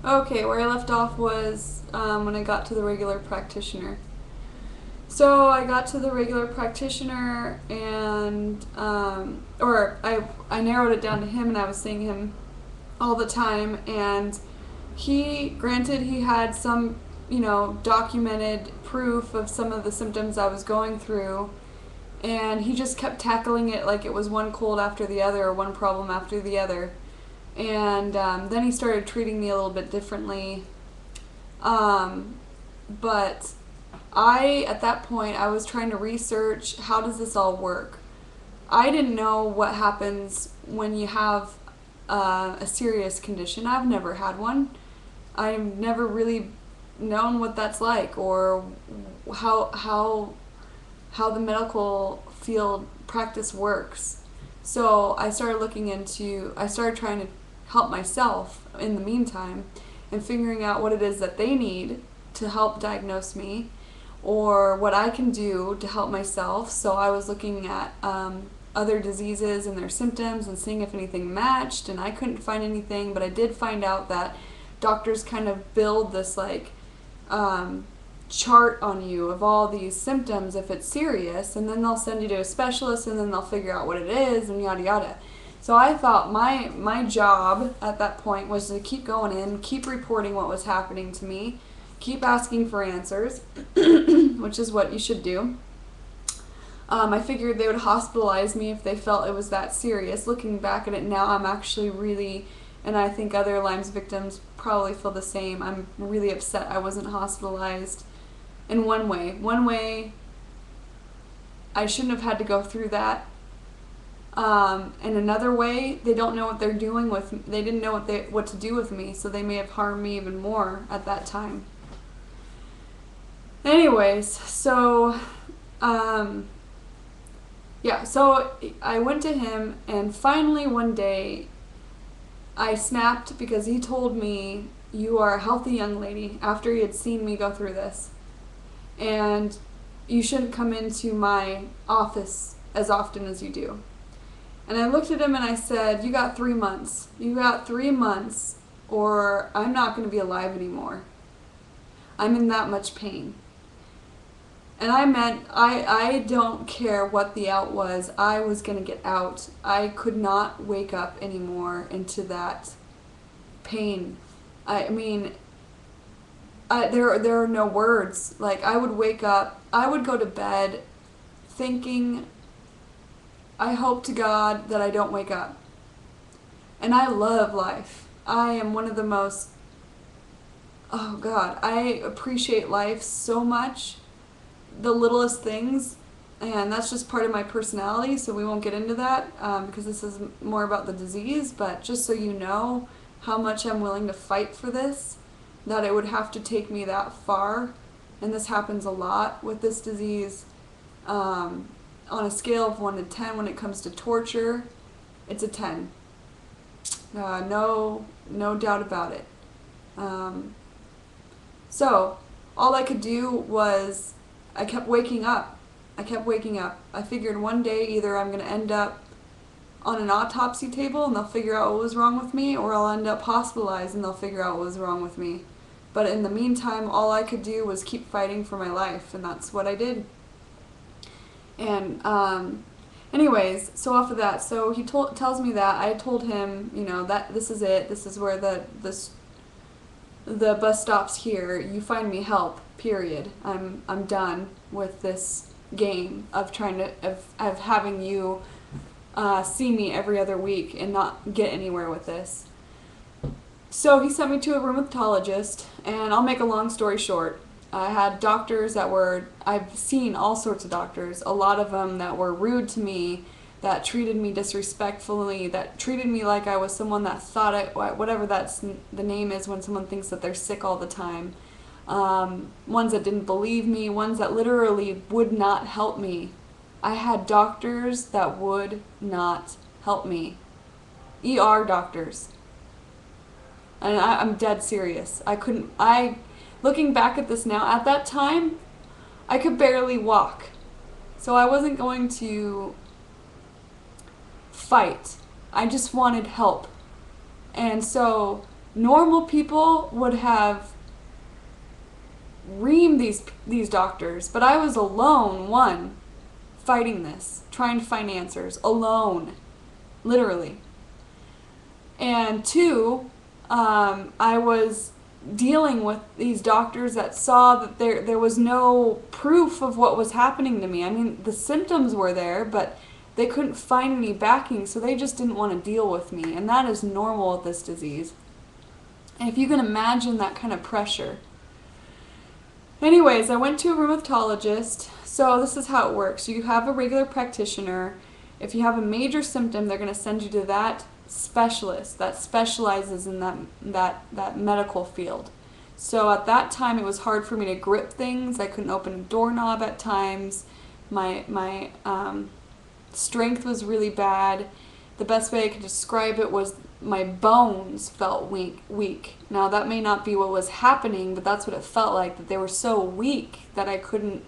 Okay, where I left off was when I got to the regular practitioner. So I got to the regular practitioner, and I narrowed it down to him, and I was seeing him all the time. And granted, he had some, documented proof of some of the symptoms I was going through, and he just kept tackling it like it was one cold after the other or one problem after the other. And then he started treating me a little bit differently. Um, but at that point, I was trying to research how does this all work. I didn't know what happens when you have a serious condition. I've never had one. I've never really known what that's like, or how the medical field practice works. So I started trying to help myself in the meantime and figuring out what it is that they need to help diagnose me or what I can do to help myself. So I was looking at other diseases and their symptoms and seeing if anything matched, and I couldn't find anything, but I did find out that doctors kind of build this um, chart on you of all these symptoms if it's serious, and then they'll send you to a specialist, and then they'll figure out what it is, and yada yada. So I thought my job at that point was to keep going in, keep reporting what was happening to me, keep asking for answers, which is what you should do. I figured they would hospitalize me if they felt it was that serious. Looking back at it now, I'm actually really, and I think other Lymes victims probably feel the same, I'm really upset I wasn't hospitalized in one way. One way, I shouldn't have had to go through that. In another way, they don't know what they're doing with me. They didn't know what to do with me, so they may have harmed me even more at that time. Anyways, so so I went to him, and finally one day I snapped because he told me, "You are a healthy young lady," after he had seen me go through this, "and you shouldn't come into my office as often as you do." And I looked at him and I said, "You got 3 months. You got 3 months, or I'm not going to be alive anymore. I'm in that much pain." And I meant, I don't care what the out was. I was going to get out. I could not wake up anymore into that pain. I mean, there are no words. Like, I would wake up, I would go to bed thinking, I hope to God that I don't wake up. And I love life. I am one of the most, oh God, I appreciate life so much. The littlest things, and that's just part of my personality, so we won't get into that because this is more about the disease, but just so you know how much I'm willing to fight for this, that it would have to take me that far, and this happens a lot with this disease. On a scale of 1 to 10 when it comes to torture, it's a 10. No doubt about it. So all I could do was I kept waking up. I figured one day either I'm going to end up on an autopsy table and they'll figure out what was wrong with me, or I'll end up hospitalized and they'll figure out what was wrong with me. But in the meantime, all I could do was keep fighting for my life, and that's what I did. And anyways, so off of that, so he tells me that. I told him, that this is it. This is where the bus stops here. You find me help. Period. I'm done with this game of of having you see me every other week and not get anywhere with this. So he sent me to a rheumatologist, and I'll make a long story short. I had doctors I've seen all sorts of doctors, a lot of them that were rude to me, that treated me disrespectfully, that treated me like I was someone that thought whatever that's the name is when someone thinks that they're sick all the time. Ones that didn't believe me, ones that literally would not help me. I had doctors that would not help me. ER doctors. And I'm dead serious. Looking back at this now, at that time, I could barely walk. So I wasn't going to fight. I just wanted help. And so Normal people would have reamed these doctors, but I was alone, one, fighting this, trying to find answers, alone, literally. And two, I was dealing with these doctors that saw that there was no proof of what was happening to me. I mean, the symptoms were there, but they couldn't find any backing, so they just didn't want to deal with me. And that is normal with this disease. And if you can imagine that kind of pressure. Anyways, I went to a rheumatologist. So this is how it works. You have a regular practitioner. If you have a major symptom, they're going to send you to that specialist that specializes in that medical field. So at that time, it was hard for me to grip things. I couldn't open a doorknob at times. My strength was really bad. The best way I could describe it was my bones felt weak. Now that may not be what was happening, but that's what it felt like, that they were so weak that I couldn't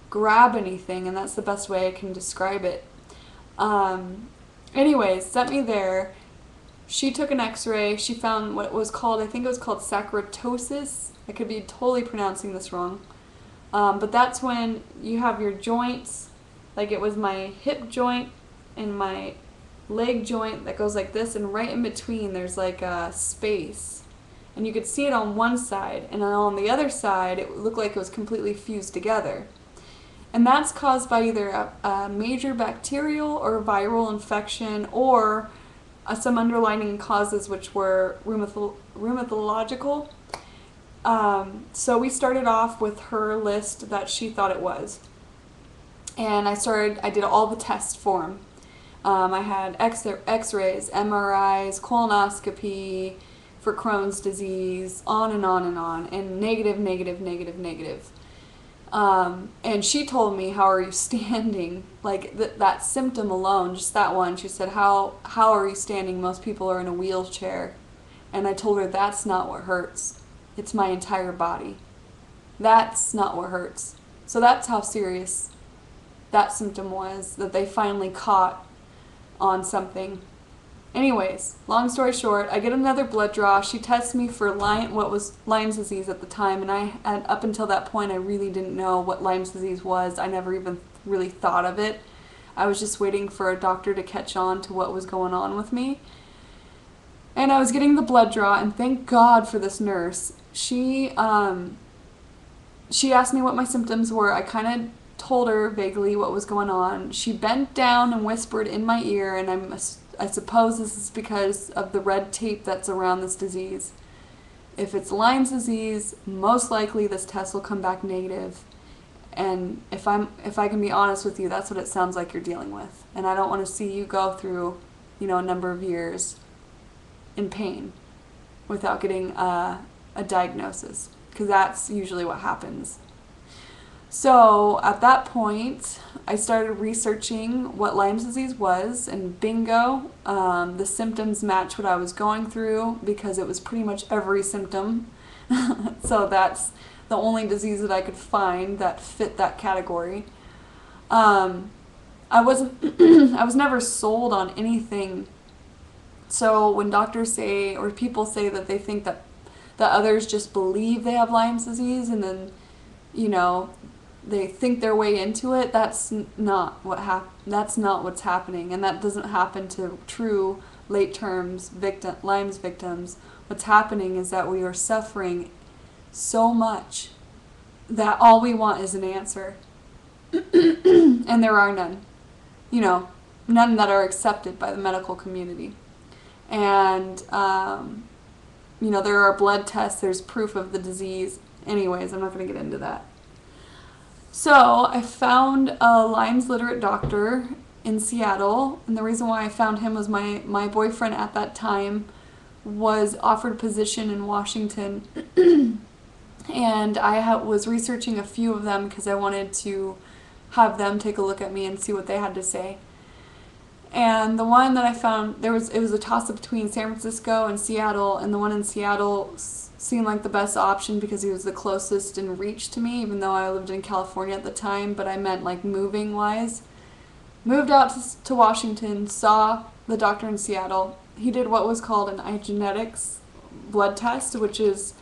grab anything, and that's the best way I can describe it. Anyways, sent me there. She took an x-ray. She found what was called, I think it was called sacratosis. I could be totally pronouncing this wrong. But that's when you have your joints, like it was my hip joint and my leg joint that goes like this, and right in between there's like a space. And you could see it on one side, and then on the other side it looked like it was completely fused together. And that's caused by either a major bacterial or viral infection, or some underlying causes which were rheumatological. So we started off with her list that she thought it was. And I did all the tests for him. I had x-rays, MRIs, colonoscopy for Crohn's disease, on and on and on, and negative. And she told me, how are you standing? Like that symptom alone, just that one, she said, how are you standing? Most people are in a wheelchair. And I told her, that's not what hurts. It's my entire body. That's not what hurts. So that's how serious that symptom was, that they finally caught on something. Anyways, long story short, I get another blood draw. She tests me for what was Lyme's disease at the time, and up until that point I really didn't know what Lyme's disease was. I never even really thought of it. I was just waiting for a doctor to catch on to what was going on with me. And I was getting the blood draw, and thank God for this nurse. She asked me what my symptoms were. I kind of told her vaguely what was going on. She bent down and whispered in my ear, and I suppose this is because of the red tape that's around this disease. If it's Lyme's disease, most likely this test will come back negative. And if I can be honest with you, that's what it sounds like you're dealing with. And I don't want to see you go through, a number of years in pain without getting a diagnosis, because that's usually what happens. So at that point, I started researching what Lyme's disease was, and bingo, the symptoms matched what I was going through, because it was pretty much every symptom. So that's the only disease that I could find that fit that category. I was never sold on anything. So when doctors say, or people say that they think that others just believe they have Lyme's disease, and then, they think their way into it, that's not what's happening, and that doesn't happen to true late-term Lyme's victims. What's happening is that we are suffering so much that all we want is an answer. And there are none. None that are accepted by the medical community. And, there are blood tests, there's proof of the disease. Anyways, I'm not going to get into that. So I found a Lyme's literate doctor in Seattle, and the reason why I found him was my boyfriend at that time was offered a position in Washington, and I was researching a few of them because I wanted to have them take a look at me and see what they had to say. And the one that I found, it was a toss-up between San Francisco and Seattle, and the one in Seattle seemed like the best option because he was the closest in reach to me, even though I lived in California at the time, but I meant like moving wise. Moved out to Washington, saw the doctor in Seattle. He did what was called an epigenetics blood test, which is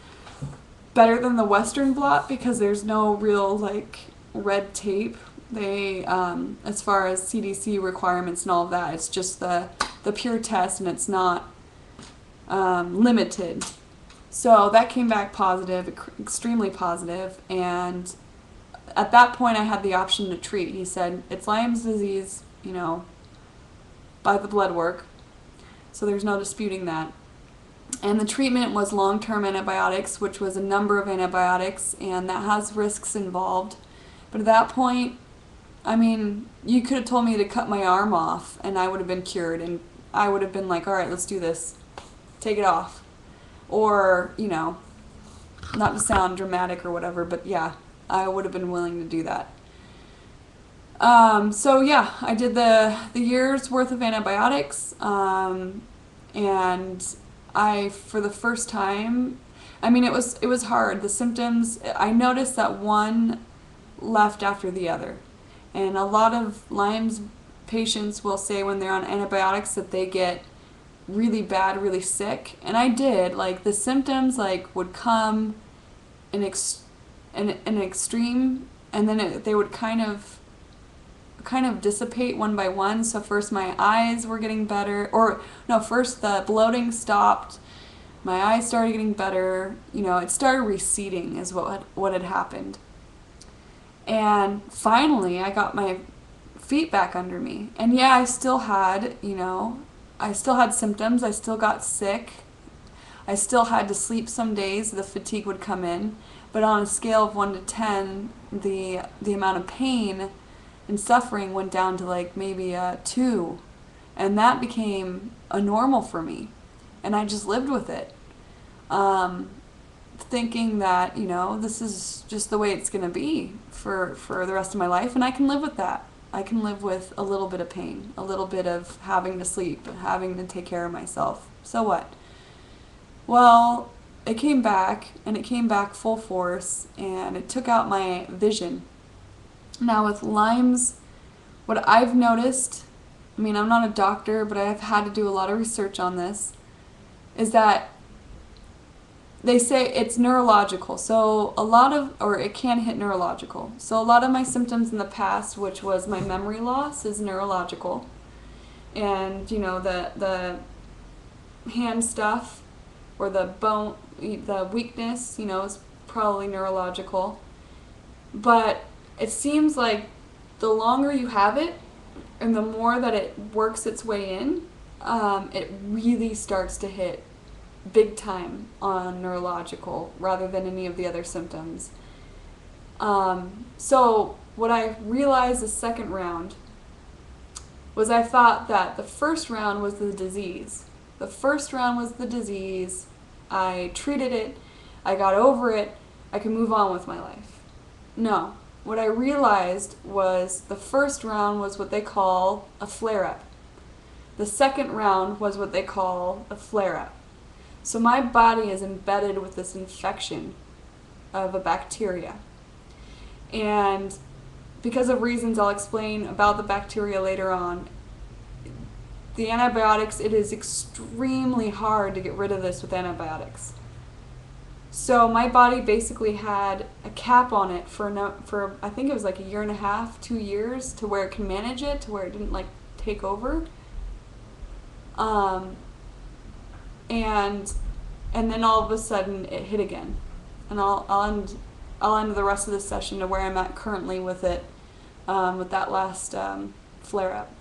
better than the Western blot because there's no real like red tape. They, as far as CDC requirements and all of that, it's just the pure test, and it's not limited. So that came back positive, extremely positive, and at that point I had the option to treat. He said, it's Lyme's disease, you know, by the blood work, so there's no disputing that. And the treatment was long-term antibiotics, which was a number of antibiotics, and that has risks involved. But at that point, I mean, you could have told me to cut my arm off and I would have been cured, and I would have been like, all right, let's do this. Take it off. Or, you know, not to sound dramatic or whatever, but yeah, I would have been willing to do that. So yeah, I did the year's worth of antibiotics, and I, for the first time, I mean, it was hard. The symptoms, I noticed that one left after the other. And a lot of Lyme's patients will say when they're on antibiotics that they get really bad, really sick. And I did. Like, the symptoms like would come in an extreme, and then they would kind of dissipate one by one. So first my eyes were getting better, or no, first the bloating stopped, my eyes started getting better, you know, it started receding is what had happened. And finally I got my feet back under me. And yeah, I still had, you know, I still had symptoms, I still got sick, I still had to sleep some days, the fatigue would come in, but on a scale of 1 to 10, the amount of pain and suffering went down to like maybe a 2, and that became a normal for me, and I just lived with it, thinking that, you know, this is just the way it's going to be for the rest of my life, and I can live with that. I can live with a little bit of pain, a little bit of having to sleep, having to take care of myself. So what? Well, it came back, and it came back full force, and it took out my vision. Now with Lyme's, what I've noticed, I mean, I'm not a doctor, but I've had to do a lot of research on this, is that they say it's neurological. So it can hit neurological. So a lot of my symptoms in the past, which was my memory loss, is neurological. And, you know, the hand stuff, or the bone, the weakness, you know, is probably neurological. But it seems like the longer you have it and the more that it works its way in, it really starts to hit big time on neurological rather than any of the other symptoms. So what I realized the second round was I thought that the first round was the disease. The first round was the disease. I treated it. I got over it. I could move on with my life. No. What I realized was the first round was what they call a flare-up. The second round was what they call a flare-up. So my body is embedded with this infection of a bacteria. And because of reasons I'll explain about the bacteria later on, the antibiotics, it is extremely hard to get rid of this with antibiotics. So my body basically had a cap on it for I think it was like 1.5 years, 2 years, to where it can manage it, to where it didn't like take over. And then all of a sudden it hit again. And I'll end the rest of this session to where I'm at currently with it, with that last flare up.